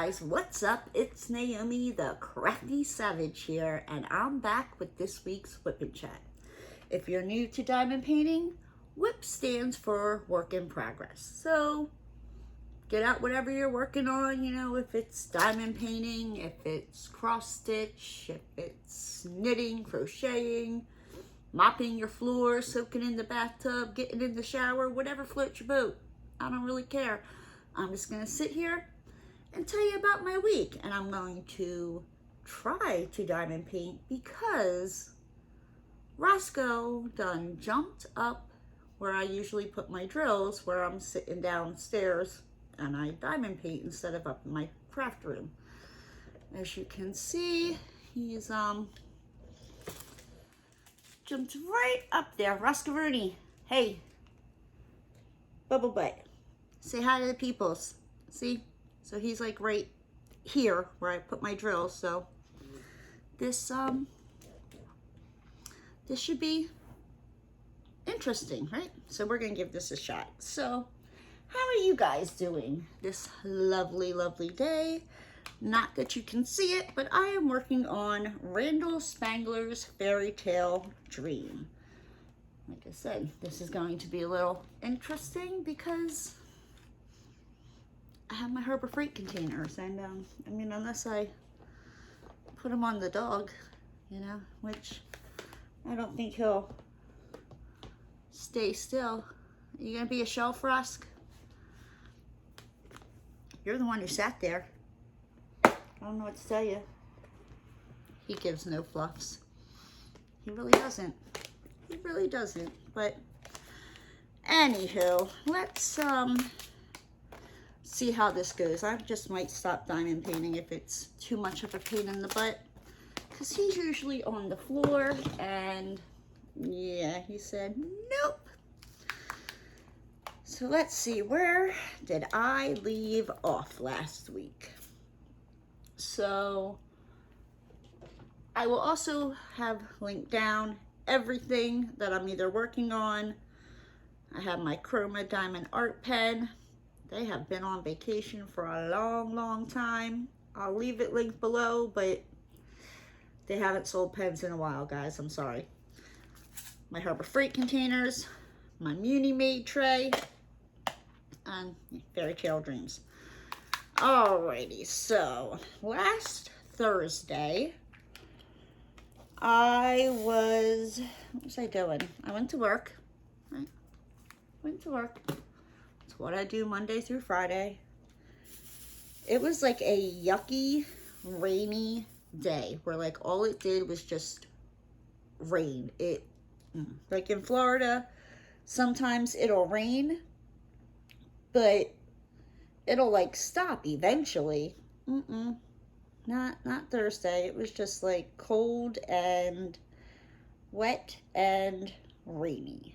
guys, what's up? It's Naomi the Crafty Savage here, and I'm back with this week's Wip Chat. If you're new to diamond painting, WIP stands for work in progress. So get out whatever you're working on, you know, if it's diamond painting, if it's cross stitch, if it's knitting, crocheting, mopping your floor, soaking in the bathtub, getting in the shower, whatever floats your boat. I don't really care. I'm just gonna sit here and tell you about my week, and I'm going to try to diamond paint because Roscoe done jumped up where I usually put my drills, where I'm sitting downstairs and I diamond paint instead of up in my craft room. As you can see, he's jumped right up there. Roscoe Rooney, hey, bubble butt, say hi to the peoples. See? So he's like right here where I put my drills. So this should be interesting, right? So we're gonna give this a shot. So how are you guys doing this lovely, lovely day? Not that you can see it, but I am working on Randal Spangler's Fairytale Dream. Like I said, this is going to be a little interesting because I have my Harbor Freight containers, and I mean, unless I put them on the dog, you know, which I don't think he'll stay still. Are you gonna be a shelf, Rusk? You're the one who sat there. I don't know what to tell you. He gives no fluffs. He really doesn't. He really doesn't. But anywho, let's see how this goes. I just might stop diamond painting if it's too much of a pain in the butt, because he's usually on the floor, and yeah, he said nope. So let's see, where did I leave off last week? So I will also have linked down everything that I'm either working on. I have my Chroma diamond art pen. They have been on vacation for a long, long time. I'll leave it linked below, but they haven't sold pens in a while, guys. I'm sorry. My Harbor Freight containers, my Munimade tray, and Fairytale Dreams. Alrighty, so last Thursday, what was I doing? I went to work, right? Went to work. It's what I do Monday through Friday. It was like a yucky, rainy day where like all it did was just rain. Like in Florida, sometimes it'll rain, but it'll like stop eventually. Not Thursday. It was just like cold and wet and rainy.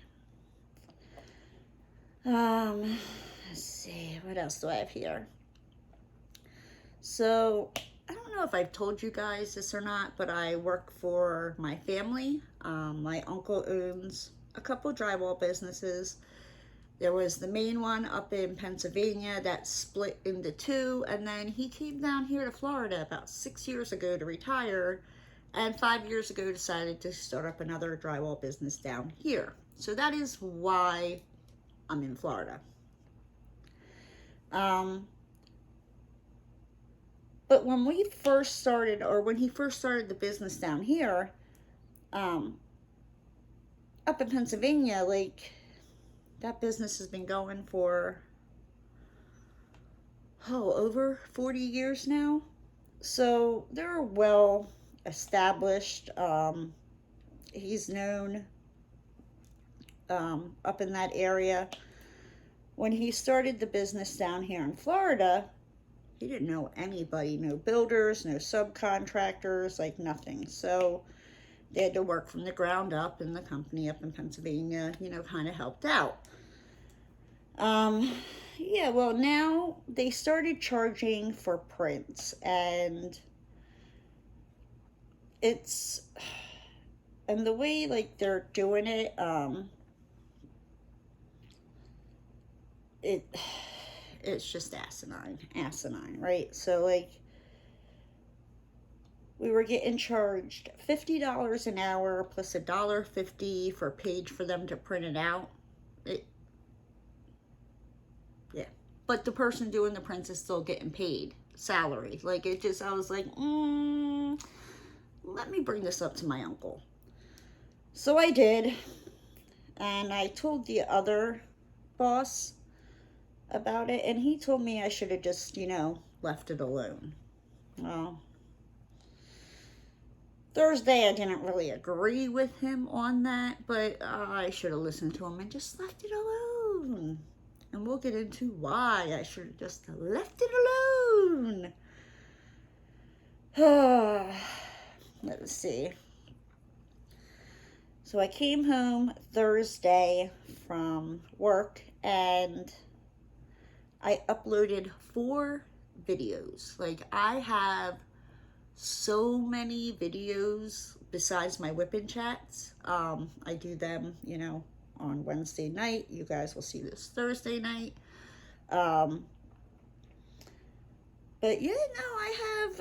Let's see, what else do I have here? So I don't know if I've told you guys this or not, but I work for my family. My uncle owns a couple drywall businesses. There was the main one up in Pennsylvania that split into two, and then he came down here to Florida about 6 years ago to retire, and 5 years ago decided to start up another drywall business down here. So that is why I'm in Florida. But when we first started, or when he first started the business down here, up in Pennsylvania, like, that business has been going for, over 40 years now. So they're well established. He's known up in that area. When he started the business down here in Florida, he didn't know anybody, no builders, no subcontractors, like nothing. So they had to work from the ground up, and the company up in Pennsylvania, you know, kind of helped out. Yeah, well, now they started charging for prints, and and the way, like, they're doing it, it's just asinine, right? So like, we were getting charged $50 an hour plus $1.50 for a page for them to print it out. Yeah, but the person doing the prints is still getting paid salary. Like, it just, I was like, let me bring this up to my uncle. So I did, and I told the other boss about it, and he told me I should have just, you know, left it alone. Well, Thursday I didn't really agree with him on that, but I should have listened to him and just left it alone. And we'll get into why I should have just left it alone. Let's see. So I came home Thursday from work and I uploaded 4 videos. Like, I have so many videos besides my Wip Chats. I do them, you know, on Wednesday night. You guys will see this Thursday night. But yeah, no, I have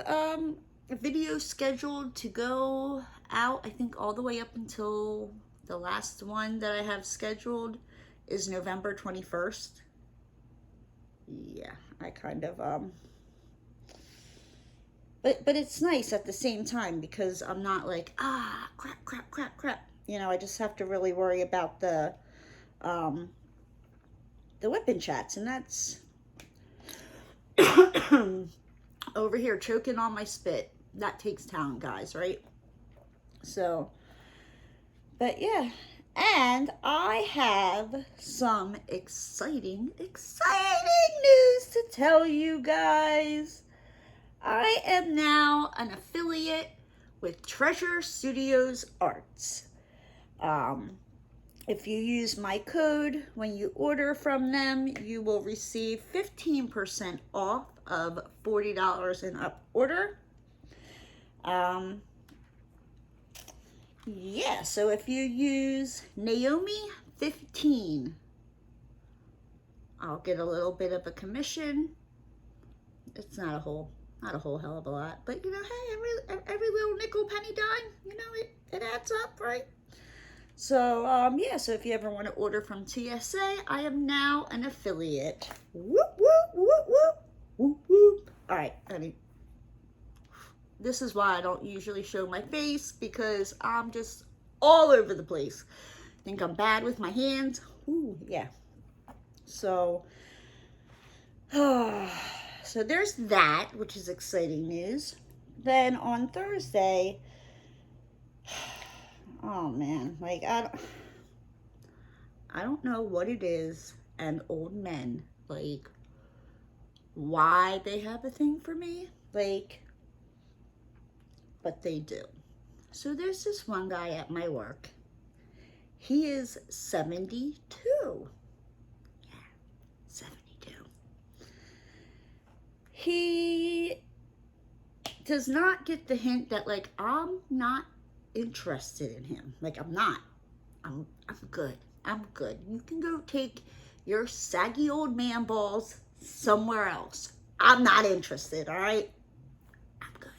a video scheduled to go out, I think all the way up until the last one that I have scheduled is November 21st. Yeah, I kind of, but it's nice at the same time because I'm not like, crap. You know, I just have to really worry about the Wip Chats, and that's over here choking on my spit. That takes talent, guys, right? So, but yeah, and I have some exciting news to tell you guys. I am now an affiliate with Treasure Studios Arts. If you use my code when you order from them, you will receive 15% off of $40 and up order. Yeah, so if you use Naomi 15, I'll get a little bit of a commission. It's not a whole hell of a lot, but you know, hey, every little nickel, penny, dime, you know, it adds up, right? So, yeah, so if you ever want to order from TSA, I am now an affiliate. Whoop, whoop, whoop, whoop, whoop, whoop. All right, honey. This is why I don't usually show my face, because I'm just all over the place. I think I'm bad with my hands. Ooh, yeah. So, so there's that, which is exciting news. Then on Thursday, oh man, like I don't know what it is, and old men, like, why they have a thing for me, like, but they do. So there's this one guy at my work. He is 72. Yeah, 72. He does not get the hint that, like, I'm not interested in him. Like, I'm not. I'm good. I'm good. You can go take your saggy old man balls somewhere else. I'm not interested, all right? I'm good.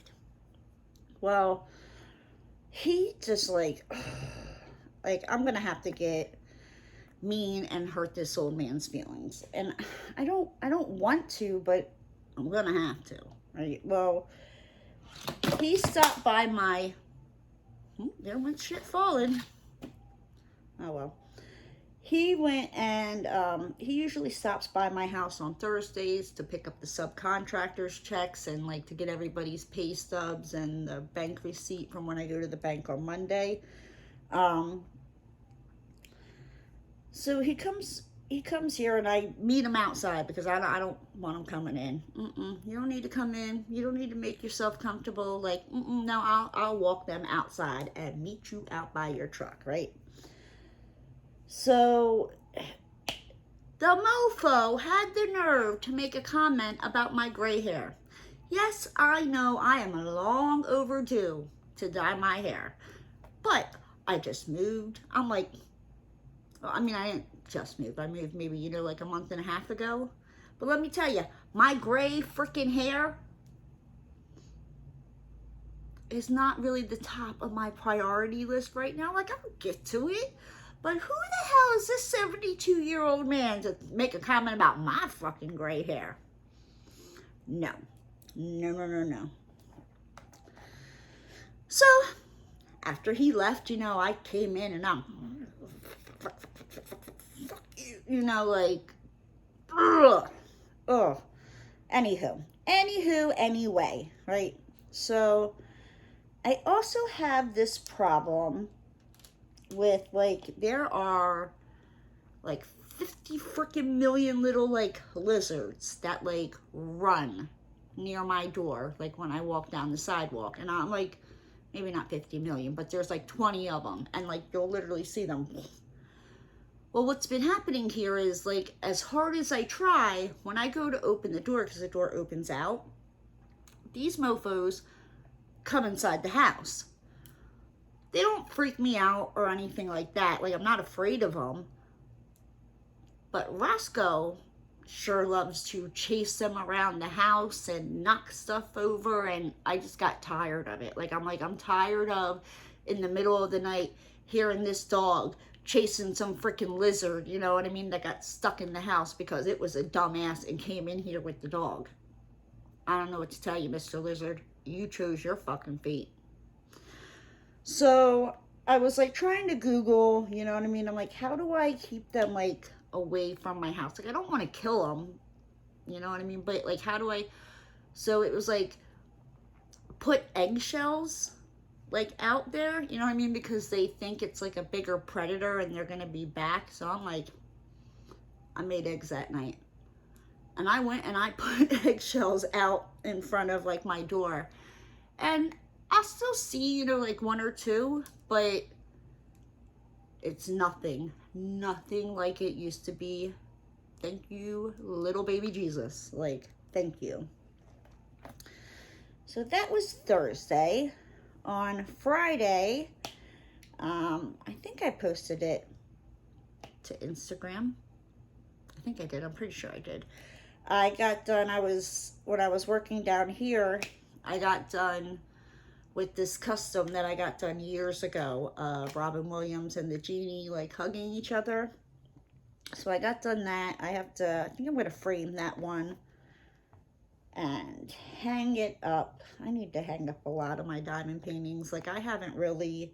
Well, he just like I'm gonna have to get mean and hurt this old man's feelings. And I don't want to, but I'm gonna have to, right? Well, he stopped by my, there went shit falling. Oh well. He went and he usually stops by my house on Thursdays to pick up the subcontractors' checks and like to get everybody's pay stubs and the bank receipt from when I go to the bank on Monday. So he comes here and I meet him outside because I don't want him coming in. You don't need to come in. You don't need to make yourself comfortable. Like, no, I'll walk them outside and meet you out by your truck, right? So the mofo had the nerve to make a comment about my gray hair. Yes, I know I am long overdue to dye my hair, but I just moved. I'm like, well, I mean, I didn't just move. I moved maybe, like a month and a half ago, But let me tell you, my gray freaking hair is not really the top of my priority list right now. Like, I'll get to it. But who the hell is this 72-year-old man to make a comment about my fucking gray hair? No. No, no, no, no. So, after he left, you know, I came in and I'm, you know, like, ugh. Oh. Anywho, anyway, right? So, I also have this problem with, like, there are like 50 freaking million little like lizards that like run near my door, like when I walk down the sidewalk, and I'm like, maybe not 50 million, but there's like 20 of them, and like you'll literally see them. Well, what's been happening here is, like, as hard as I try, when I go to open the door, because the door opens out, these mofos come inside the house. They don't freak me out or anything like that. Like, I'm not afraid of them. But Roscoe sure loves to chase them around the house and knock stuff over, and I just got tired of it. Like, I'm tired of, in the middle of the night, hearing this dog chasing some freaking lizard, you know what I mean, that got stuck in the house because it was a dumbass and came in here with the dog. I don't know what to tell you, Mr. Lizard. You chose your fucking fate. So I was like trying to Google, you know what I mean? I'm like, how do I keep them like away from my house? Like, I don't want to kill them, you know what I mean? But like, how do I? So it was like, put eggshells like out there, you know what I mean? Because they think it's like a bigger predator and they're gonna be back. So I'm like, I made eggs that night. And I went and I put eggshells out in front of like my door. And I'll still see, you know, like one or two, but it's nothing like it used to be. Thank you, little baby Jesus. Like, thank you. So that was Thursday. On Friday, I think I posted it to Instagram. I think I did. I'm pretty sure I did. I got done. When I was working down here, I got done with this custom that I got done years ago. Robin Williams and the genie like hugging each other. So I got done that. I think I'm going to frame that one and hang it up. I need to hang up a lot of my diamond paintings. Like, I haven't really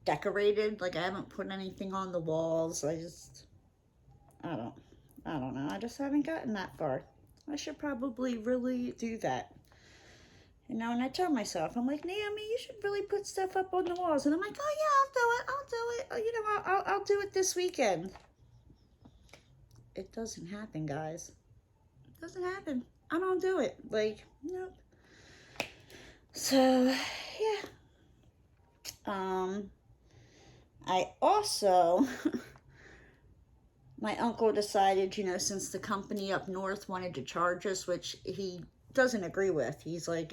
decorated. Like, I haven't put anything on the walls. I don't know. I just haven't gotten that far. I should probably really do that. You know, and I tell myself, I'm like, Naomi, you should really put stuff up on the walls. And I'm like, oh yeah, I'll do it. Oh, you know, I'll do it this weekend. It doesn't happen, guys. It doesn't happen. I don't do it. Like, nope. So, yeah. I also, my uncle decided, you know, since the company up north wanted to charge us, which he doesn't agree with. He's like,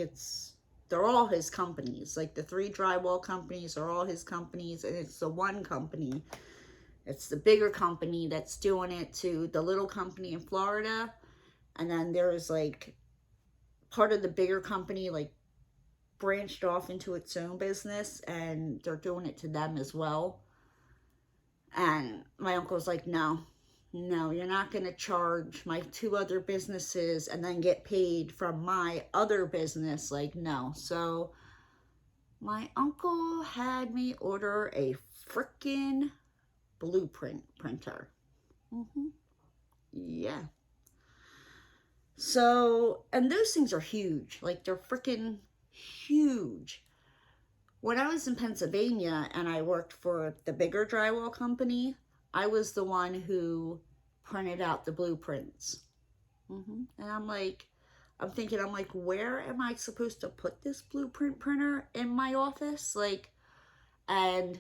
they're all his companies. Like, the 3 drywall companies are all his companies, and it's the one company. It's the bigger company that's doing it to the little company in Florida. And then there's like part of the bigger company like branched off into its own business, and they're doing it to them as well. And my uncle's like, no, you're not going to charge my 2 other businesses and then get paid from my other business. Like, no. So my uncle had me order a freaking blueprint printer. Yeah. So, and those things are huge. Like, they're freaking huge. When I was in Pennsylvania and I worked for the bigger drywall company, I was the one who printed out the blueprints. And I'm like, I'm thinking, where am I supposed to put this blueprint printer in my office? Like, and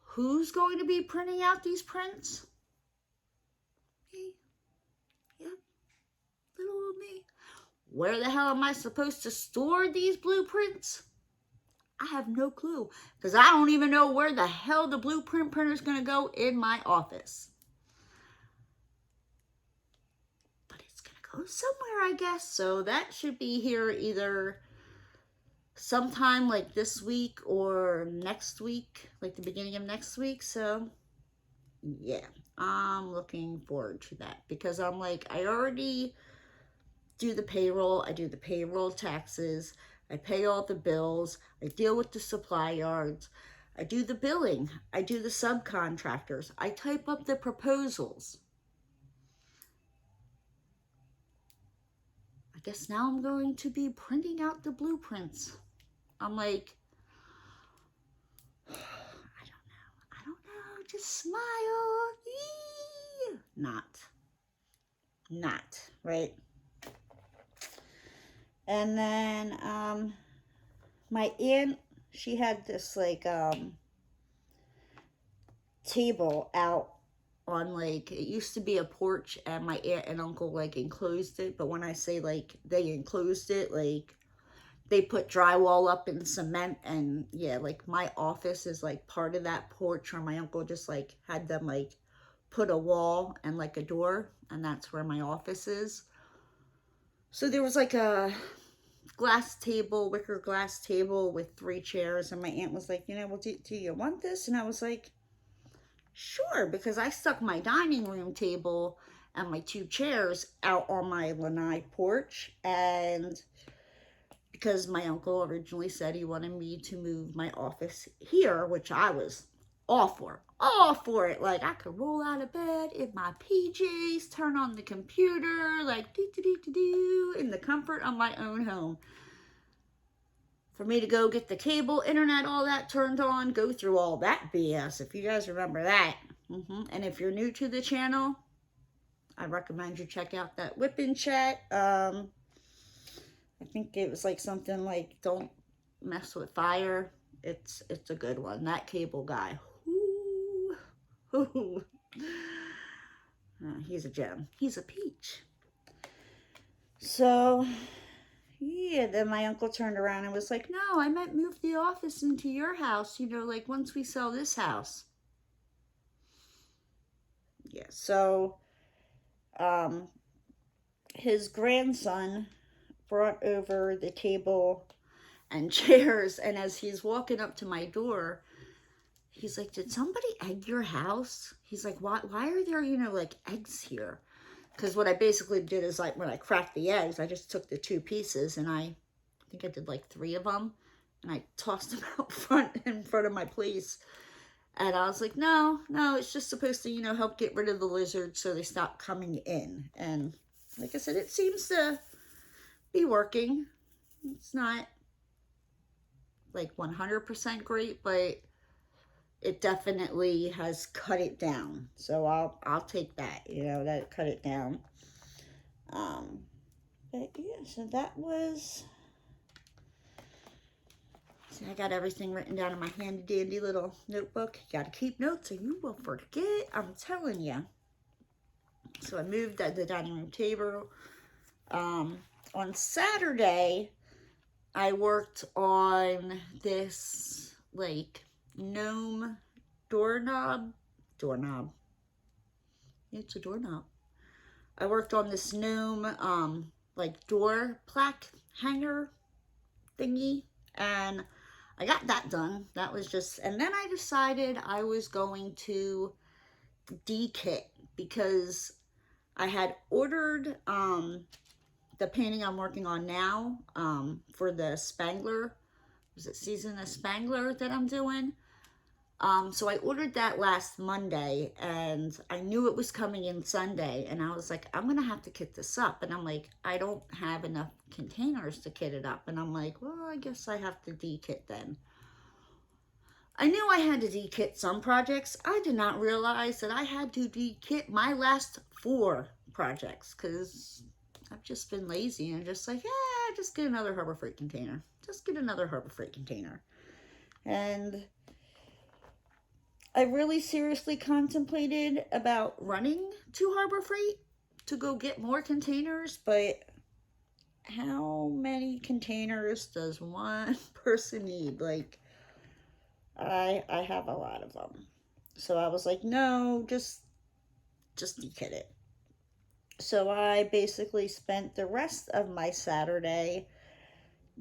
who's going to be printing out these prints? Me. Yep. Little old me. Where the hell am I supposed to store these blueprints? I have no clue, because I don't even know where the hell the blueprint printer is going to go in my office. somewhere, I guess. So that should be here either sometime like this week or next week, like the beginning of next week. So yeah, I'm looking forward to that because I'm like, I already do the payroll. I do the payroll taxes. I pay all the bills. I deal with the supply yards. I do the billing. I do the subcontractors. I type up the proposals. I guess now I'm going to be printing out the blueprints. I'm like, I don't know, just smile. Eee! Not, right? And then, my aunt, she had this, like, table out on, like, it used to be a porch, and my aunt and uncle, like, enclosed it, but when I say, like, they enclosed it, like, they put drywall up and cement, and, yeah, like, my office is, like, part of that porch, or my uncle just, like, had them, like, put a wall and, like, a door, and that's where my office is. So there was, like, a glass table, wicker glass table with 3 chairs, and my aunt was like, you know, well, do you want this? And I was like, sure, because I stuck my dining room table and my 2 chairs out on my lanai porch, and because my uncle originally said he wanted me to move my office here, which I was all for it. Like, I could roll out of bed in my PJs, turn on the computer, like, do, in the comfort of my own home. For me to go get the cable, internet, all that turned on, go through all that BS, if you guys remember that. And if you're new to the channel, I recommend you check out that Wip Chat. I think it was like something like, don't mess with fire. It's a good one. That cable guy. Ooh. He's a gem. He's a peach. So, yeah, then my uncle turned around and was like, no, I meant move the office into your house, you know, like once we sell this house. Yeah, so, his grandson brought over the table and chairs, and as he's walking up to my door, he's like, did somebody egg your house? He's like, why are there, you know, like eggs here? Because what I basically did is, like, when I cracked the eggs, I just took the 2 pieces, and I think I did like 3 of them, and I tossed them out in front of my place. And I was like, no, it's just supposed to, you know, help get rid of the lizards so they stop coming in. And like I said, it seems to be working. It's not like 100% great, but it definitely has cut it down. So I'll take that, you know, that cut it down. But yeah, so that was, see, I got everything written down in my handy dandy little notebook. You gotta keep notes or you will forget, I'm telling you. So I moved the dining room table. On Saturday, I worked on this, like, gnome doorknob. It's a doorknob. I worked on this gnome, like, door plaque hanger thingy, and I got that done. That was just, and then I decided I was going to de-kit because I had ordered, the painting I'm working on now, for the Spangler, was it Season of Spangler that I'm doing? So I ordered that last Monday, and I knew it was coming in Sunday, and I was like, I'm gonna have to kit this up, and I'm like, I don't have enough containers to kit it up, and I'm like, well, I guess I have to de-kit then. I knew I had to de-kit some projects. I did not realize that I had to de-kit my last 4 projects, because I've just been lazy and just like, yeah, just get another Harbor Freight container. Just get another Harbor Freight container. And I really seriously contemplated about running to Harbor Freight to go get more containers, but how many containers does one person need? Like, I have a lot of them. So I was like, no, just de-kit it. So I basically spent the rest of my Saturday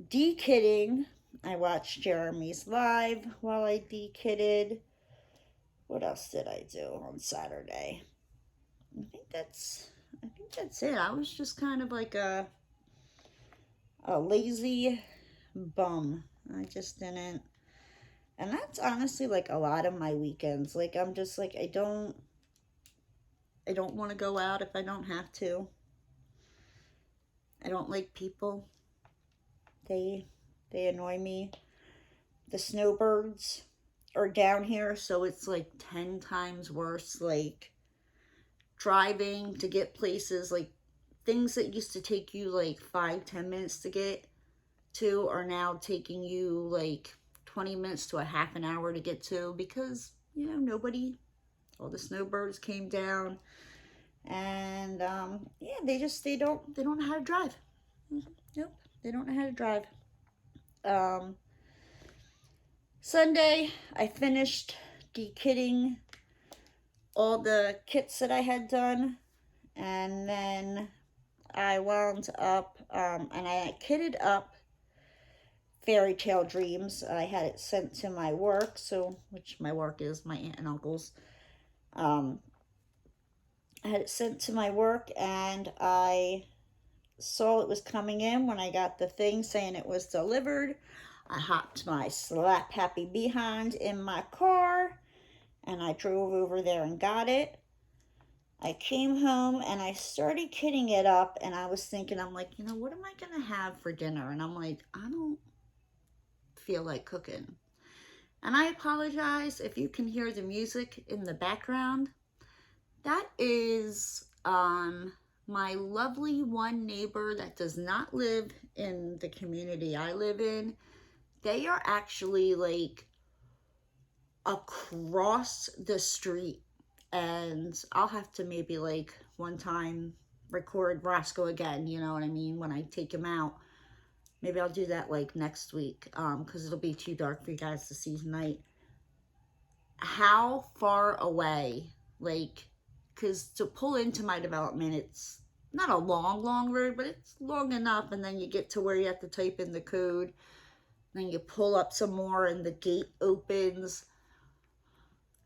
de-kitting. I watched Jeremy's live while I de-kitted. What else did I do on Saturday? I think that's it. I was just kind of like a lazy bum. I just didn't. And that's honestly like a lot of my weekends. Like I'm just like I don't want to go out if I don't have to. I don't like people. They annoy me. The snowbirds are down here, so it's like 10 times worse. Like driving to get places, like things that used to take you like 5-10 minutes to get to are now taking you like 20 minutes to a half an hour to get to, because you know all the snowbirds came down, and yeah, they don't know how to drive. Nope, they don't know how to drive. Sunday I finished de-kitting all the kits that I had done, and then I wound up and I kitted up Fairytale Dreams. I had it sent to my work, which my work is my aunt and uncle's. I had it sent to my work, and I saw it was coming in when I got the thing saying it was delivered. I hopped my slap happy behind in my car, and I drove over there and got it. I came home and I started kitting it up, and I was thinking, I'm like, what am I going to have for dinner? And I'm like, I don't feel like cooking. And I apologize if you can hear the music in the background. That is my lovely one neighbor that does not live in the community I live in. They are actually like across the street, and I'll have to maybe like one time record Roscoe again, you know what I mean, when I take him out. Maybe I'll do that like next week, because it'll be too dark for you guys to see tonight. How far away, like, because to pull into my development, it's not a long road, but it's long enough, and then you get to where you have to type in the code, then you pull up some more and the gate opens.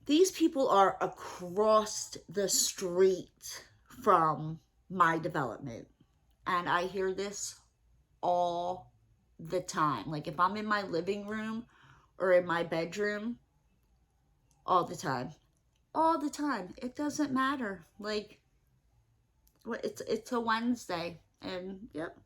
These people are across the street from my development, and I hear this all the time. Like if I'm in my living room or in my bedroom, all the time. It doesn't matter. Like, it's a Wednesday, and yep,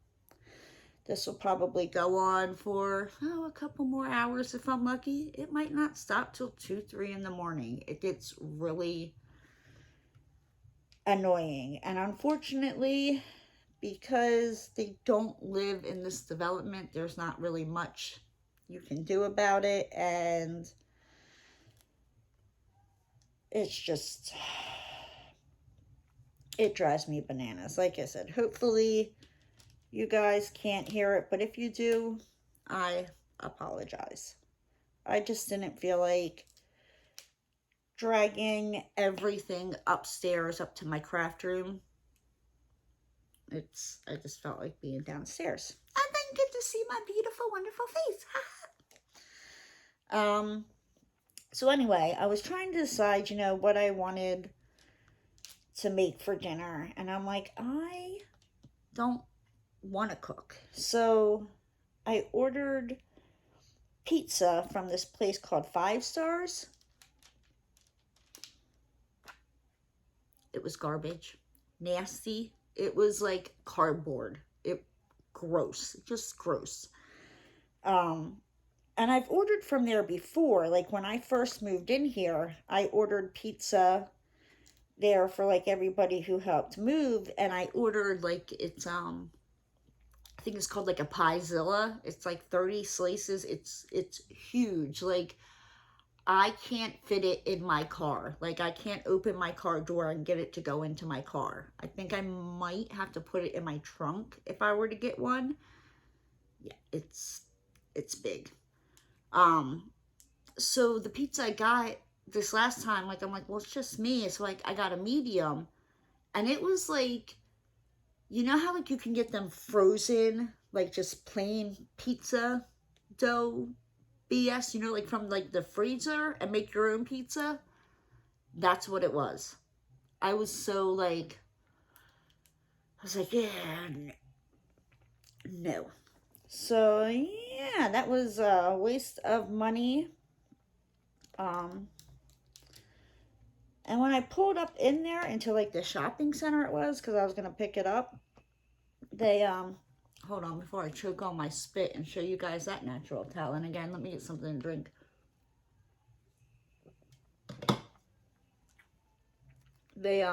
this will probably go on for a couple more hours if I'm lucky. It might not stop till 2-3 in the morning. It gets really annoying, and unfortunately, because they don't live in this development, there's not really much you can do about it, and it's just, it drives me bananas. Like I said, hopefully you guys can't hear it, but if you do, I apologize. I just didn't feel like dragging everything upstairs up to my craft room. I just felt like being downstairs and then get to see my beautiful, wonderful face. So anyway, I was trying to decide, what I wanted to make for dinner, and I'm like, I don't want to cook. So I ordered pizza from this place called 5 Stars. It was garbage, nasty. It was like cardboard. Gross, just gross. And I've ordered from there before. Like when I first moved in here, I ordered pizza there for like everybody who helped move, and I ordered like it's I think it's called like a Piezilla. It's like 30 slices. It's huge. Like I can't fit it in my car. Like I can't open my car door and get it to go into my car. I think I might have to put it in my trunk if I were to get one. Yeah, it's big. So the pizza I got this last time, like I'm like, well, it's just me. It's like I got a medium, and it was like You know how like you can get them frozen, like just plain pizza dough BS, you know, like from like the freezer and make your own pizza? That's what it was. I was so like, I was like, yeah, no. So yeah, that was a waste of money. And when I pulled up in there into like the shopping center it was, because I was going to pick it up, they, hold on before I choke on my spit and show you guys that natural talent again. Let me get something to drink. They,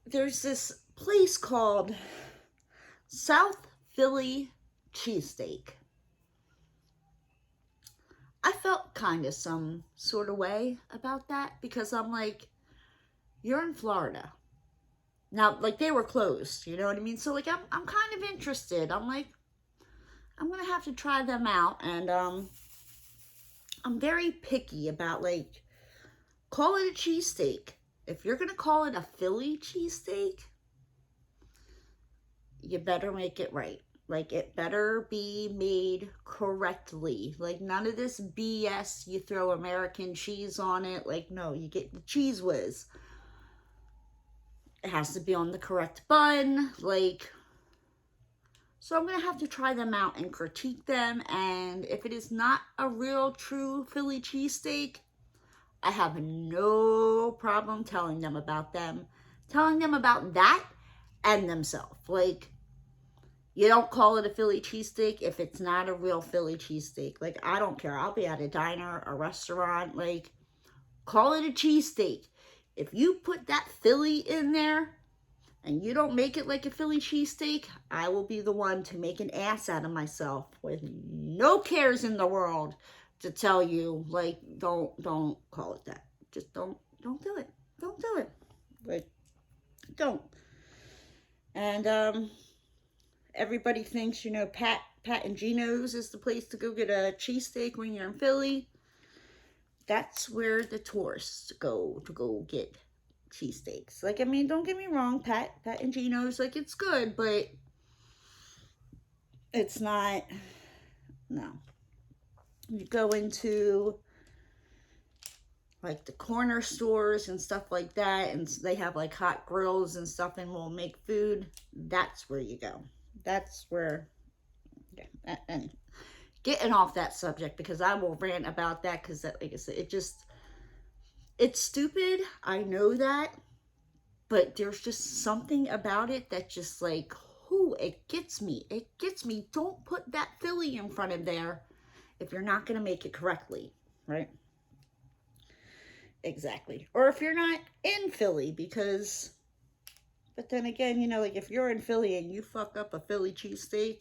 there's this place called South Philly Cheesesteak. I felt kind of some sort of way about that because I'm like, you're in Florida. Now, like, they were closed, you know what I mean? So, like, I'm kind of interested. I'm like, I'm going to have to try them out. And I'm very picky about, like, call it a cheesesteak. If you're going to call it a Philly cheesesteak, you better make it right. Like, it better be made correctly. Like, none of this BS, you throw American cheese on it. Like, no, you get the Cheese Whiz. It has to be on the correct bun. Like, so I'm going to have to try them out and critique them. And if it is not a real, true Philly cheesesteak, I have no problem telling them about them. Telling them about that and themselves. Like, you don't call it a Philly cheesesteak if it's not a real Philly cheesesteak. Like, I don't care. I'll be at a diner, a restaurant. Like, call it a cheesesteak. If you put that Philly in there and you don't make it like a Philly cheesesteak, I will be the one to make an ass out of myself with no cares in the world to tell you, like, don't call it that. Just don't do it. Don't do it. Like, don't. And, everybody thinks, you know, Pat and Gino's is the place to go get a cheesesteak when you're in Philly. That's where the tourists go to go get cheesesteaks. Like, I mean, don't get me wrong, Pat and Gino's, like, it's good, but it's not, no. You go into, like, the corner stores and stuff like that, and they have, like, hot grills and stuff and will make food. That's where you go. That's where, yeah, and getting off that subject because I will rant about that because, that, like I said, it's stupid. I know that, but there's just something about it that just like, whoo, it gets me. It gets me. Don't put that Philly in front of there if you're not going to make it correctly, right? Exactly. Or if you're not in Philly because... But then again, you know, like if you're in Philly and you fuck up a Philly cheesesteak,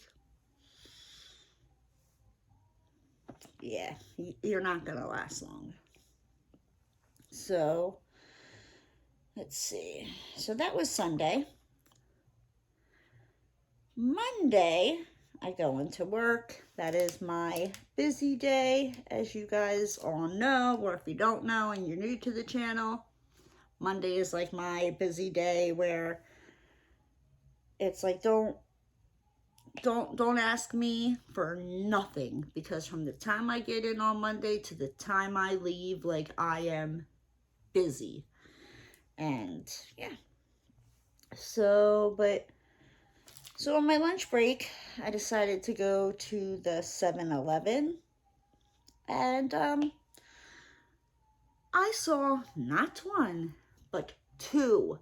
yeah, you're not going to last long. So, let's see. So that was Sunday. Monday, I go into work. That is my busy day, as you guys all know, or if you don't know and you're new to the channel. Monday is like my busy day where it's like, don't ask me for nothing, because from the time I get in on Monday to the time I leave, like, I am busy. And yeah, so on my lunch break, I decided to go to the 7-Eleven, and I saw not one, but two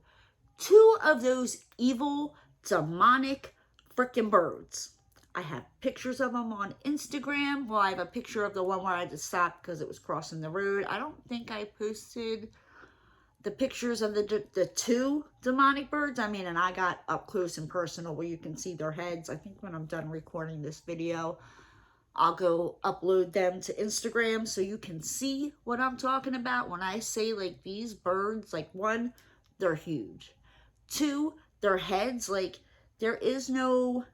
of those evil, demonic freaking birds. I have pictures of them on Instagram. Well, I have a picture of the one where I had to stop because it was crossing the road. I don't think I posted the pictures of the two demonic birds. I mean, and I got up close and personal where you can see their heads. I think when I'm done recording this video, I'll go upload them to Instagram so you can see what I'm talking about when I say, like, these birds. Like, one, they're huge. Two, their heads, like, there is no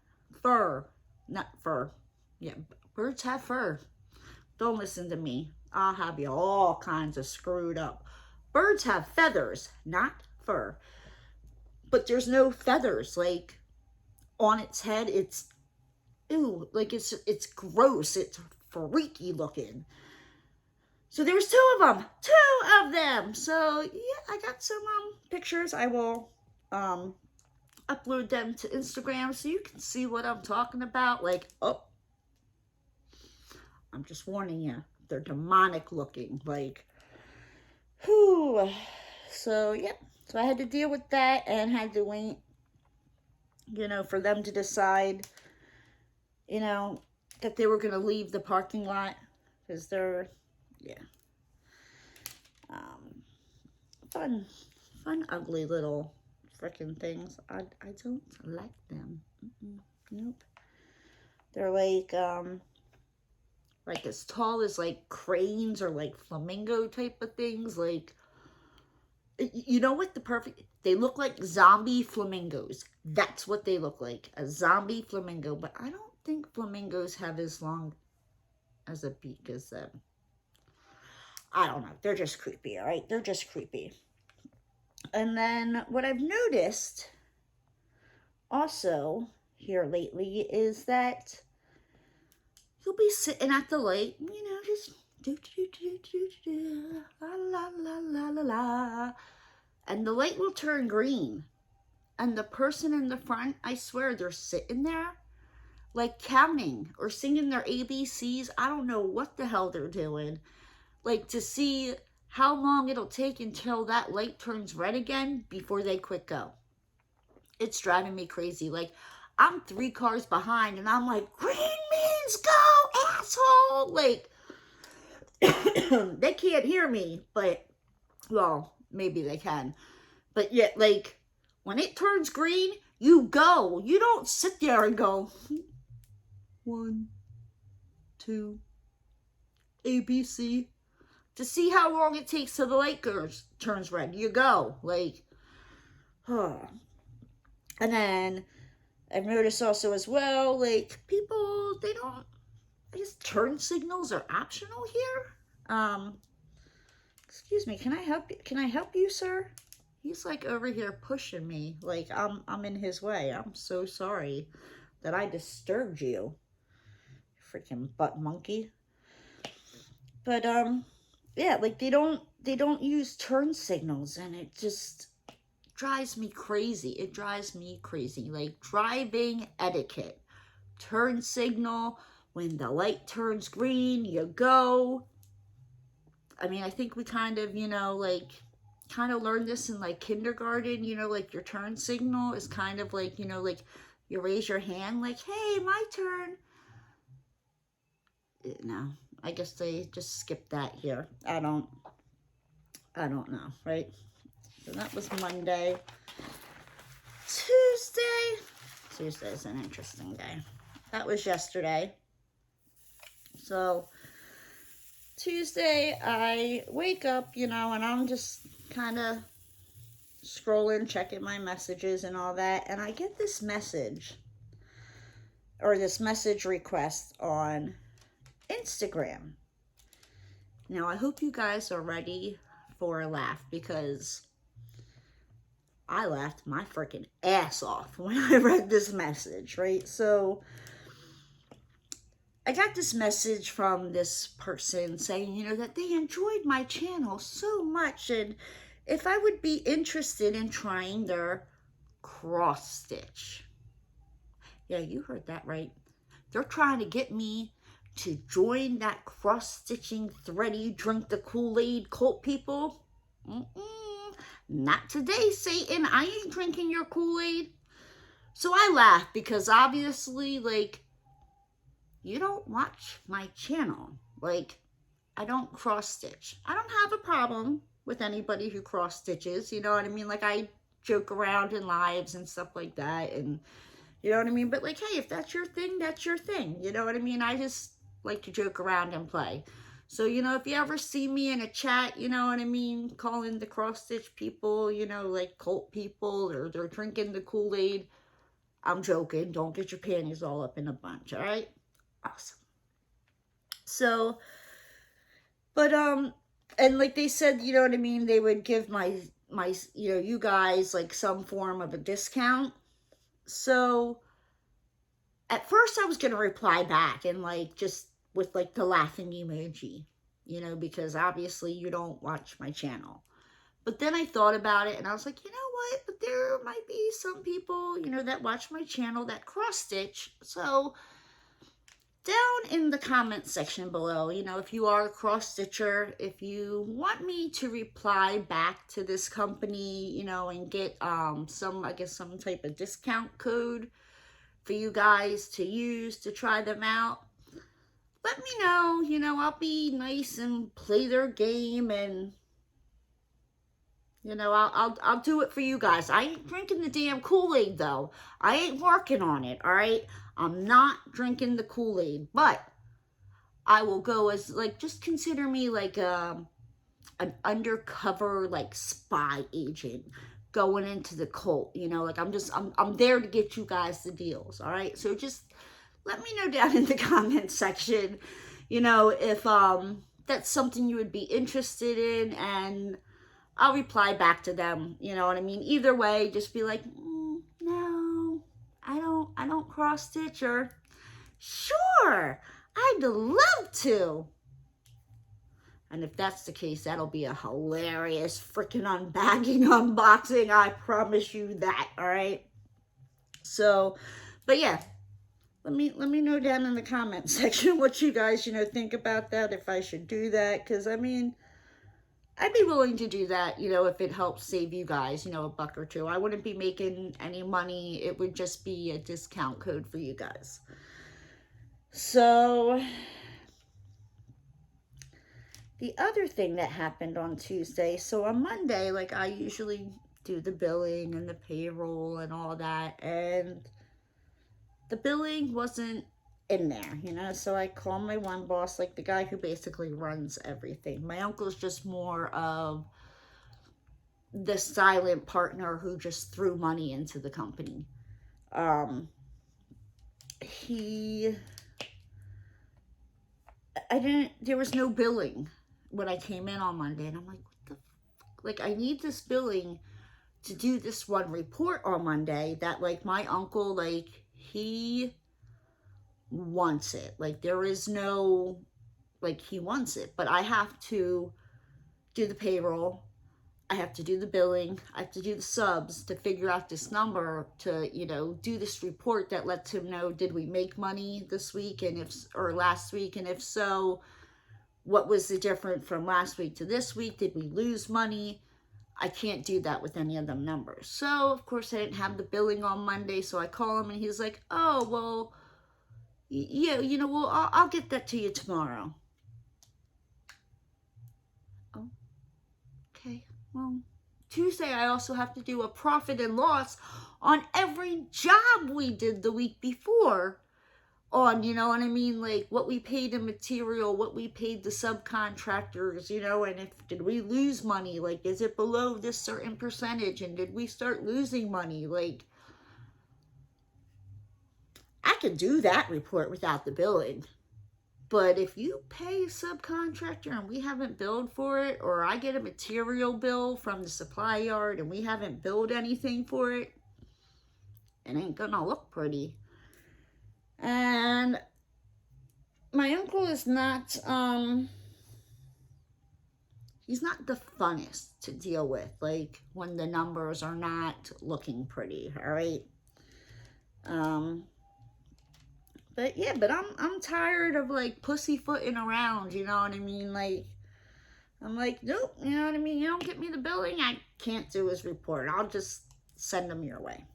fur. Not fur. Yeah, birds have fur. Don't listen to me. I'll have you all kinds of screwed up. Birds have feathers, not fur. but there's no feathers, like, on its head. It's, ew, like, it's gross. It's freaky looking. So there was two of them. So yeah, I got some pictures. I will upload them to Instagram so you can see what I'm talking about. Like, oh, I'm just warning you, they're demonic looking. Like, whew. So yeah, so I had to deal with that and had to wait, you know, for them to decide, you know, that they were gonna leave the parking lot, because they're, yeah, fun ugly little freaking things. I don't like them. Nope. They're like as tall as like cranes or like flamingo type of things. Like, you know what, they look like zombie flamingos. That's what they look like, a zombie flamingo. But I don't think flamingos have as long as a beak as them. I don't know. They're just creepy, all right? They're just creepy. And then what I've noticed also here lately is that you'll be sitting at the light, you know, just la la la la la la, and the light will turn green. And the person in the front, I swear, they're sitting there like counting or singing their ABCs. I don't know what the hell they're doing. Like, to see how long it'll take until that light turns red again before they quit go. It's driving me crazy. Like, I'm 3 cars behind and I'm like, green means go, asshole. Like, they can't hear me, but, well, maybe they can. But yet, like, when it turns green, you go. You don't sit there and go, 1, 2, ABC. To see how long it takes till the light turns red. You go. Like, huh. And then I've noticed also as well, like, people, they don't, I guess turn signals are optional here. Excuse me, can I help you, sir? He's like over here pushing me, like I'm in his way. I'm so sorry that I disturbed you. Freaking butt monkey. But yeah, like they don't use turn signals, and it just drives me crazy. It drives me crazy. Like, driving etiquette. Turn signal, when the light turns green, you go. I mean, I think we kind of, you know, like, kind of learned this in, like, kindergarten. You know, like, your turn signal is kind of like, you know, like, you raise your hand, like, hey, my turn. No, I guess they just skipped that here. I don't know, right? So that was Monday. Tuesday's an interesting day. That was yesterday. So Tuesday, I wake up, you know, and I'm just kind of scrolling, checking my messages and all that, and I get this message, or this message request on Instagram. Now, I hope you guys are ready for a laugh, because I laughed my freaking ass off when I read this message, right? So I got this message from this person saying, you know, that they enjoyed my channel so much, and if I would be interested in trying their cross stitch. Yeah, you heard that right. They're trying to get me to join that cross-stitching, thready, drink the Kool-Aid cult people. Not today, Satan. I ain't drinking your Kool-Aid. So I laugh, because obviously, like, you don't watch my channel. Like, I don't cross-stitch. I don't have a problem with anybody who cross-stitches, you know what I mean? Like, I joke around in lives and stuff like that, and you know what I mean? But, like, hey, if that's your thing, that's your thing. You know what I mean? I just like to joke around and play. So, you know, if you ever see me in a chat, you know what I mean, calling the cross-stitch people, you know, like cult people, or they're drinking the Kool-Aid, I'm joking. Don't get your panties all up in a bunch, all right? Awesome. So, but, and like they said, you know what I mean, they would give my you guys like some form of a discount. So at first I was going to reply back and like just with like the laughing emoji, because obviously you don't watch my channel. But then I thought about it and I was like, you know what? But there might be some people, that watch my channel that cross stitch. So down in the comments section below, if you are a cross stitcher, if you want me to reply back to this company, and get some type of discount code for you guys to use to try them out, let me know. I'll be nice and play their game, and I'll do it for you guys. I ain't drinking the damn Kool-Aid though. I ain't working on it, all right? I'm not drinking the Kool-Aid, but I will go as like, just consider me like an undercover like spy agent going into the cult, like I'm there to get you guys the deals, all right? So just let me know down in the comment section, if that's something you would be interested in, and I'll reply back to them, you know what I mean? Either way, just be like, no, I don't cross stitch, or sure, I'd love to. And if that's the case, that'll be a hilarious freaking unboxing. I promise you that, all right? So, but yeah, let me know down in the comment section what you guys, think about that, if I should do that, because, I mean, I'd be willing to do that, if it helps save you guys, a buck or two. I wouldn't be making any money. It would just be a discount code for you guys. So the other thing that happened on Tuesday, so on Monday, like I usually do the billing and the payroll and all that, and the billing wasn't in there, so I call my one boss, like the guy who basically runs everything. My uncle's just more of the silent partner who just threw money into the company. There was no billing when I came in on Monday, and I'm like, what the fuck? Like, I need this billing to do this one report on Monday that, like, my uncle, like, he wants it. Like, there is no, like, he wants it, but I have to do the payroll, I have to do the billing, I have to do the subs to figure out this number to, do this report that lets him know, did we make money this week, or last week, and if so, what was the difference from last week to this week? Did we lose money? I can't do that with any of them numbers. So, of course, I didn't have the billing on Monday, so I call him, and he's like, oh, well, yeah, well, I'll get that to you tomorrow. Oh, okay. Well, Tuesday I also have to do a profit and loss on every job we did the week before, on, what I mean, like what we paid in material, what we paid the subcontractors, and did we lose money? Like, is it below this certain percentage, and did we start losing money? Like, I could do that report without the billing. But if you pay a subcontractor and we haven't billed for it, or I get a material bill from the supply yard and we haven't billed anything for it, it ain't gonna look pretty. And my uncle is not, he's not the funnest to deal with, like when the numbers are not looking pretty, all right? But yeah, but I'm tired of like pussyfooting around, you know what I mean? Like, I'm like, nope, you know what I mean? You don't get me the billing, I can't do his report. I'll just send them your way.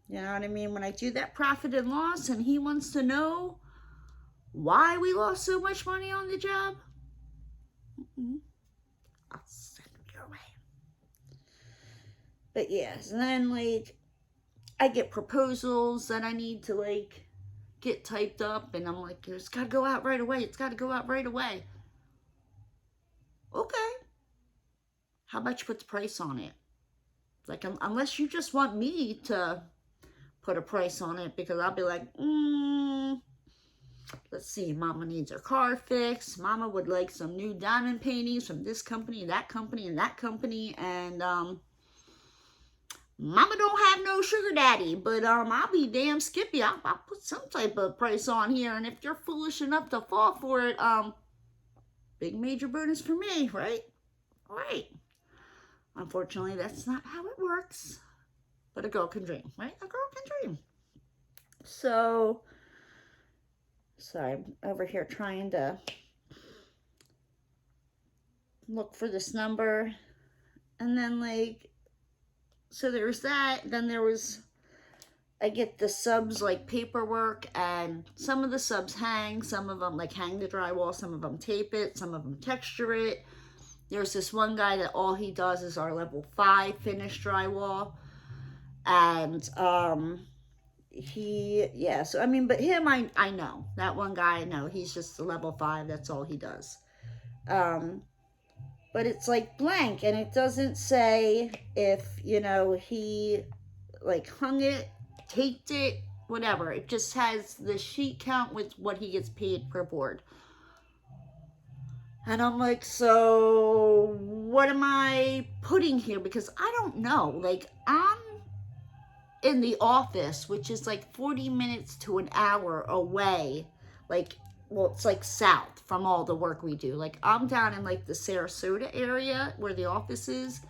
You know what I mean? When I do that profit and loss and he wants to know why we lost so much money on the job, I'll send them your way. But yes, and then like, I get proposals that I need to like get typed up, and I'm like, it's got to go out right away. It's got to go out right away. Okay. How about you put the price on it? Like, unless you just want me to put a price on it, because I'll be like, let's see, Mama needs her car fixed. Mama would like some new diamond paintings from this company, and that company, and that company. And Mama don't have no sugar daddy, but I'll be damn skippy. I'll put some type of price on here, and if you're foolish enough to fall for it, big major bonus for me, right? Right. Unfortunately, that's not how it works. But a girl can dream, right? A girl can dream. So, sorry, I'm over here trying to look for this number. And then, like, so there's that. Then there was, I get the subs, like, paperwork. And some of the subs hang. Some of them, like, hang the drywall. Some of them tape it. Some of them texture it. There's this one guy that all he does is our level 5 finished drywall. And, yeah, so, I mean, but him, I know. That one guy, I know. He's just a level 5. That's all he does. But it's, like, blank. And it doesn't say if, you know, he, like, hung it, taped it, whatever. It just has the sheet count with what he gets paid per board. And I'm like, so what am I putting here? Because I don't know. Like, I'm in the office, which is like 40 minutes to an hour away. Like, well, it's like south from all the work we do. Like, I'm down in like the Sarasota area where the office is.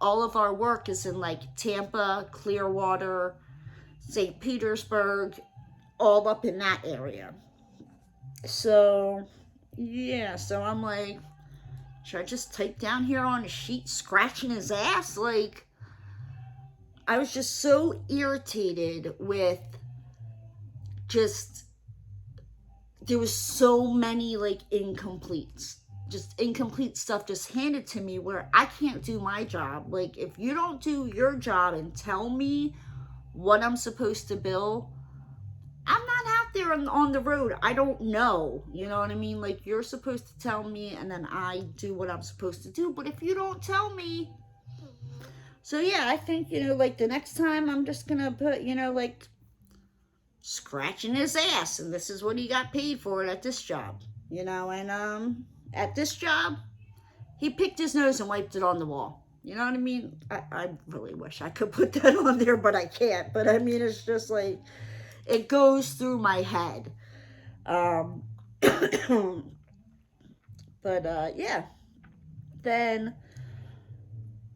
All of our work is in like Tampa, Clearwater, St. Petersburg, all up in that area. So, yeah, so I'm like, should I just type down here on a sheet scratching his ass? Like, I was just so irritated with just, there was so many like incompletes, just incomplete stuff just handed to me where I can't do my job. Like, if you don't do your job and tell me what I'm supposed to bill, I'm not out there on the road. I don't know. You know what I mean? Like, you're supposed to tell me and then I do what I'm supposed to do. But if you don't tell me. So, yeah, I think, you know, like the next time I'm just going to put, you know, like scratching his ass. And this is what he got paid for it at this job. You know, and at this job, he picked his nose and wiped it on the wall. You know what I mean? I really wish I could put that on there, but I can't. But I mean, it's just like, it goes through my head. But, yeah. Then,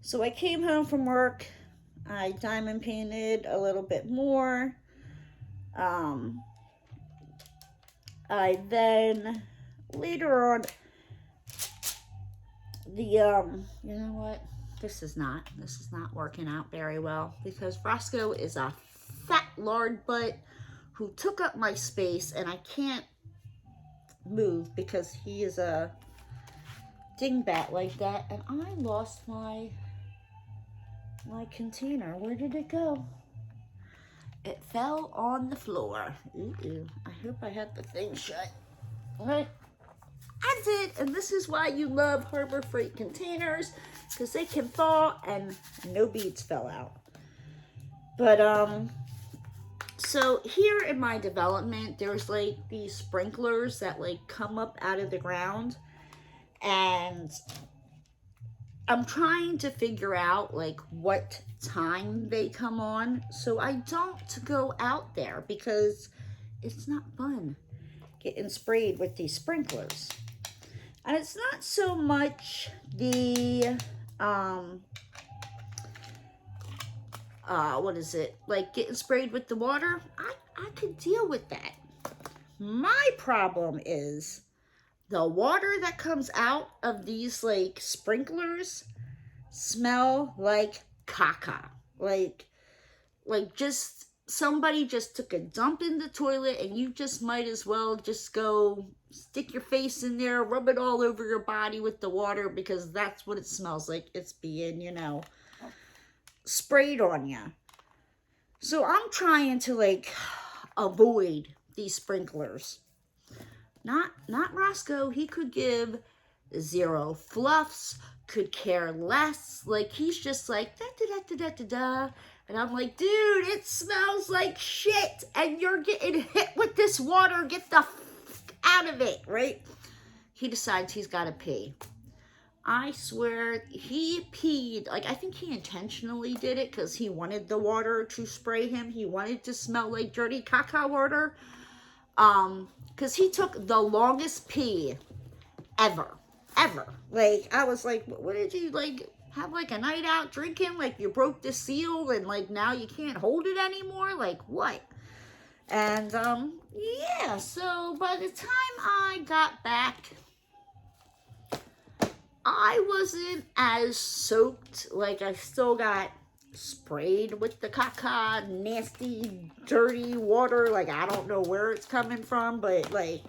so I came home from work. I diamond painted a little bit more. I then, later on, you know what? This is not working out very well. Because Roscoe is a fat lard butt who took up my space, and I can't move because he is a dingbat like that. And I lost my container. Where did it go? It fell on the floor. Ooh, I hope I had the thing shut. All right. I did, and this is why you love Harbor Freight containers, because they can thaw and no beads fell out. But, so here in my development, there's like these sprinklers that like come up out of the ground, and I'm trying to figure out like what time they come on so I don't go out there, because it's not fun getting sprayed with these sprinklers. And it's not so much the what is it, like getting sprayed with the water. I could deal with that. My problem is the water that comes out of these like sprinklers smell like caca. Like just somebody just took a dump in the toilet, and you just might as well just go stick your face in there, rub it all over your body with the water, because that's what it smells like. It's being, you know, sprayed on you. So I'm trying to like avoid these sprinklers. Not Roscoe. He could give zero fluffs, could care less. Like, he's just like da da da da da da. And I'm like, dude, it smells like shit, and you're getting hit with this water. Get the out of it, right? He decides he's got to pee. I swear he peed. Like, I think he intentionally did it because he wanted the water to spray him. He wanted to smell like dirty caca water. Because he took the longest pee ever. Like, I was like, what did you, like, have, like, a night out drinking? Like, you broke the seal and, like, now you can't hold it anymore? Like, what? And, yeah, so by the time I got back, I wasn't as soaked. Like, I still got sprayed with the caca, nasty, dirty water. Like, I don't know where it's coming from, but, like,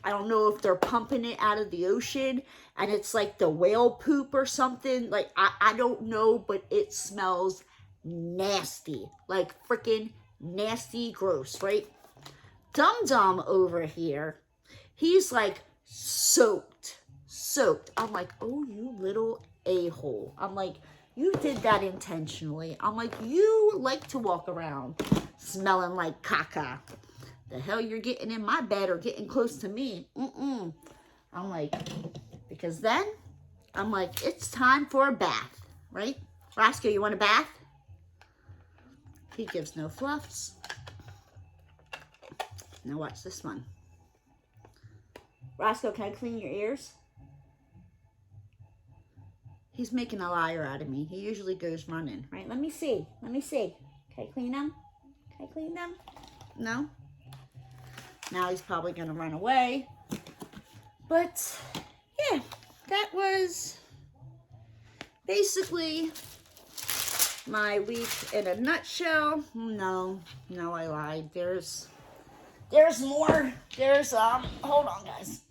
I don't know if they're pumping it out of the ocean and it's like the whale poop or something. Like, I don't know, but it smells nasty. Like, freaking nasty, gross, right? Dum-Dum over here, he's like soaked. I'm like, oh, you little a-hole. I'm like, you did that intentionally. I'm like, you like to walk around smelling like caca. The hell you're getting in my bed or getting close to me? I'm like, because then, I'm like, it's time for a bath, right? Roscoe, you want a bath? He gives no fluffs. Now watch this one. Roscoe, can I clean your ears? He's making a liar out of me. He usually goes running, right? Let me see. Can I clean them? No? Now he's probably going to run away. But, yeah, that was basically my week in a nutshell. No, I lied. There's more. Hold on, guys.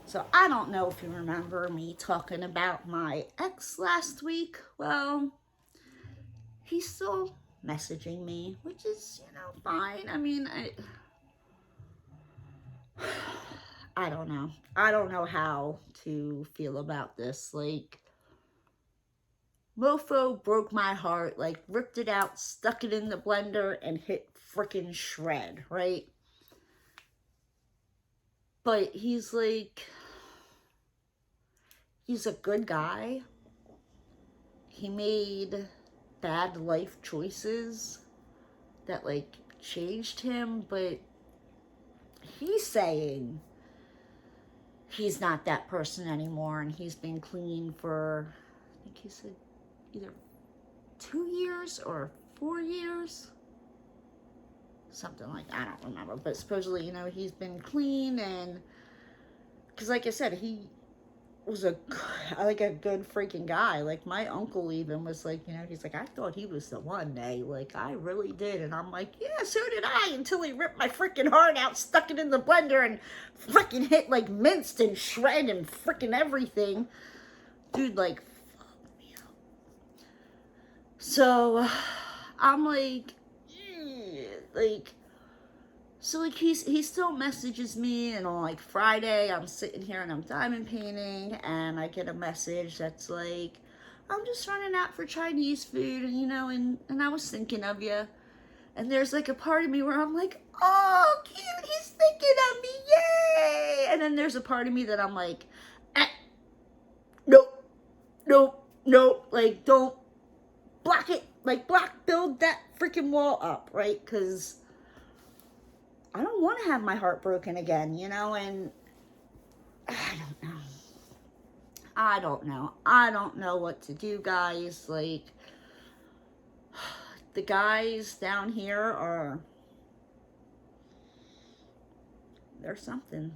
So, I don't know if you remember me talking about my ex last week. Well, he's still messaging me, which is, fine. I mean, I don't know. I don't know how to feel about this. Like, mofo broke my heart, like, ripped it out, stuck it in the blender, and hit frickin' shred, right? But he's like, he's a good guy. He made bad life choices that, like, changed him, but he's saying he's not that person anymore, and he's been clean for, I think he said either 2 years or 4 years. Something like that, I don't remember. But supposedly, he's been clean, and because, like I said, he was a good freaking guy. Like, my uncle even was like, he's like, I thought he was the one day. Like, I really did. And I'm like, yeah, so did I, until he ripped my freaking heart out, stuck it in the blender, and freaking hit, like, minced and shred and freaking everything. Dude, like, fucked me up. So, I'm like, so, like, he still messages me, and on, like, Friday, I'm sitting here and I'm diamond painting, and I get a message that's like, I'm just running out for Chinese food, and I was thinking of you. And there's, like, a part of me where I'm like, oh, cute, he's thinking of me, yay! And then there's a part of me that I'm like, nope, like, don't block it, like, build that freaking wall up, right? Because I don't want to have my heart broken again, and I don't know what to do, guys. Like, the guys down here there's something,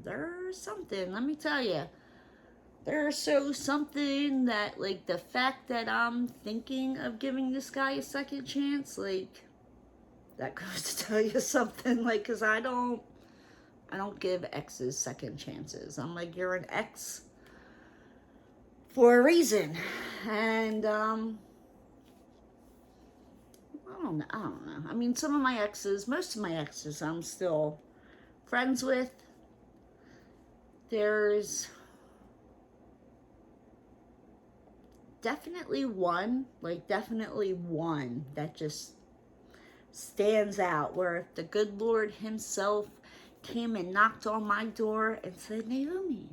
let me tell you. There's something that, like, the fact that I'm thinking of giving this guy a second chance, like, that goes to tell you something. Like, because I don't give exes second chances. I'm like, you're an ex for a reason. And I don't know. I mean, some of my exes, most of my exes, I'm still friends with. There's definitely one that just stands out, where if the good Lord himself came and knocked on my door and said, Naomi,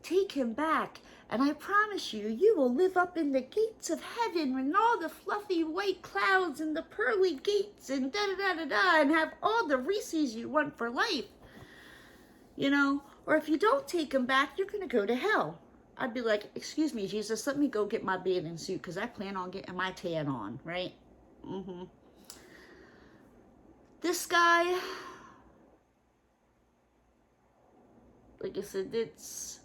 take him back, and I promise you, you will live up in the gates of heaven and all the fluffy white clouds and the pearly gates and da-da-da-da-da, and have all the Reese's you want for life. You know, or if you don't take him back, you're going to go to hell. I'd be like, excuse me, Jesus, let me go get my bathing suit, because I plan on getting my tan on, right? This guy, like I said, it's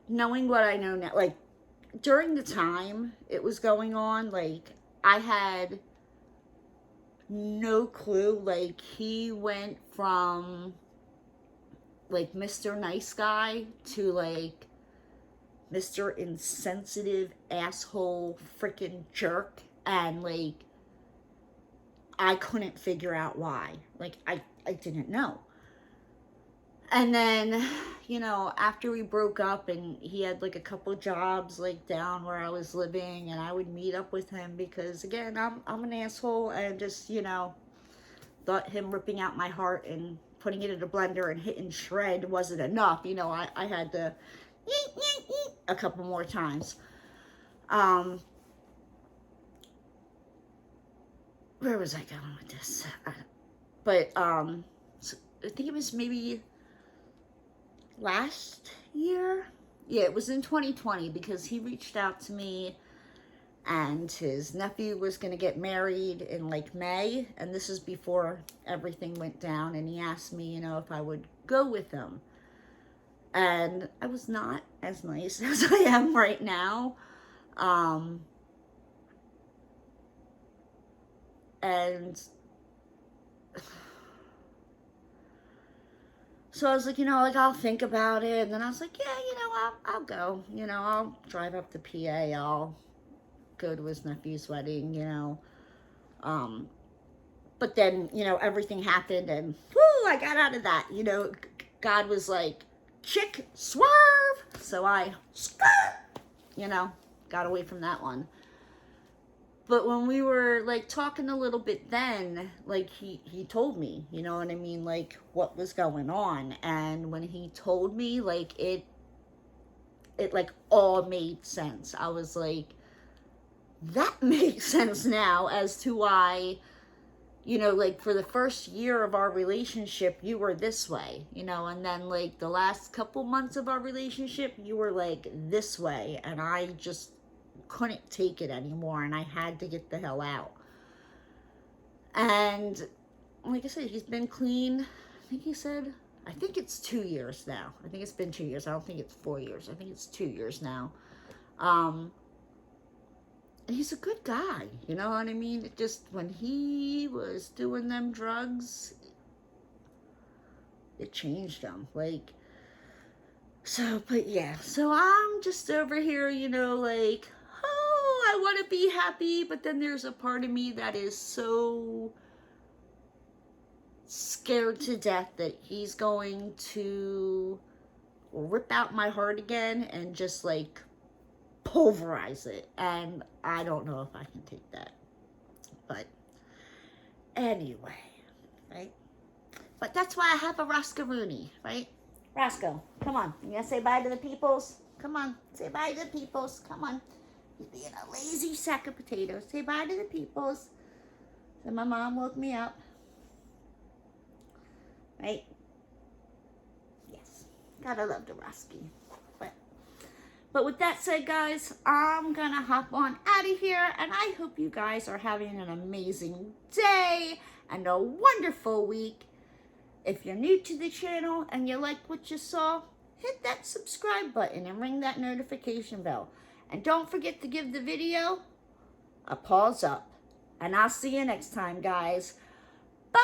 knowing what I know now. Like, during the time it was going on, like, I had no clue. Like, he went from, like, Mr. Nice Guy to, like, Mr. Insensitive asshole freaking jerk. And, like, I couldn't figure out why. Like, I didn't know. And then, you know, after we broke up and he had like a couple jobs like down where I was living, and I would meet up with him because, again, I'm an asshole, and just, you know, thought him ripping out my heart and putting it in a blender and hitting shred wasn't enough. You know, I had to eat a couple more times. Where was I going with this? But so I think it was maybe last year. Yeah, it was in 2020, because he reached out to me, and his nephew was going to get married in like May, and this is before everything went down, and he asked me, you know, if I would go with him. And I was not as nice as I am right now. And so I was like, you know, like, I'll think about it. And then I was like, yeah, you know, I'll go. You know, I'll drive up to PA. I'll go to his nephew's wedding, you know. But then, you know, everything happened, and whoo, I got out of that. You know, God was like, chick, swerve. So I, you know, got away from that one. But when we were, like, talking a little bit then, like, he told me, you know what I mean, like, what was going on. And when he told me, like, it like, all made sense. I was like, that makes sense now as to why, you know, like, for the first year of our relationship, you were this way, you know, and then, like, the last couple months of our relationship, you were, like, this way, and I just couldn't take it anymore, and I had to get the hell out. And like I said, he's been clean. I think he said, I think it's 2 years now. I think it's been 2 years. I don't think it's 4 years. I think it's 2 years now. And he's a good guy, you know what I mean? It just, when he was doing them drugs, it changed him. Like, so, but yeah, so I'm just over here, you know, like, oh, I want to be happy, but then there's a part of me that is so scared to death that he's going to rip out my heart again and just, like, pulverize it, and I don't know if I can take that. But anyway, right? But that's why I have a Roscaroonie, right? Roscoe, come on. You gonna say bye to the peoples? Come on, say bye to the peoples. Come on. You're being a lazy sack of potatoes. Say bye to the peoples. So my mom woke me up. Right? Yes. Gotta love the Rosky. But with that said, guys, I'm gonna hop on out of here, and I hope you guys are having an amazing day and a wonderful week. If you're new to the channel and you like what you saw, hit that subscribe button and ring that notification bell. And don't forget to give the video a paws up. And I'll see you next time, guys. Bye!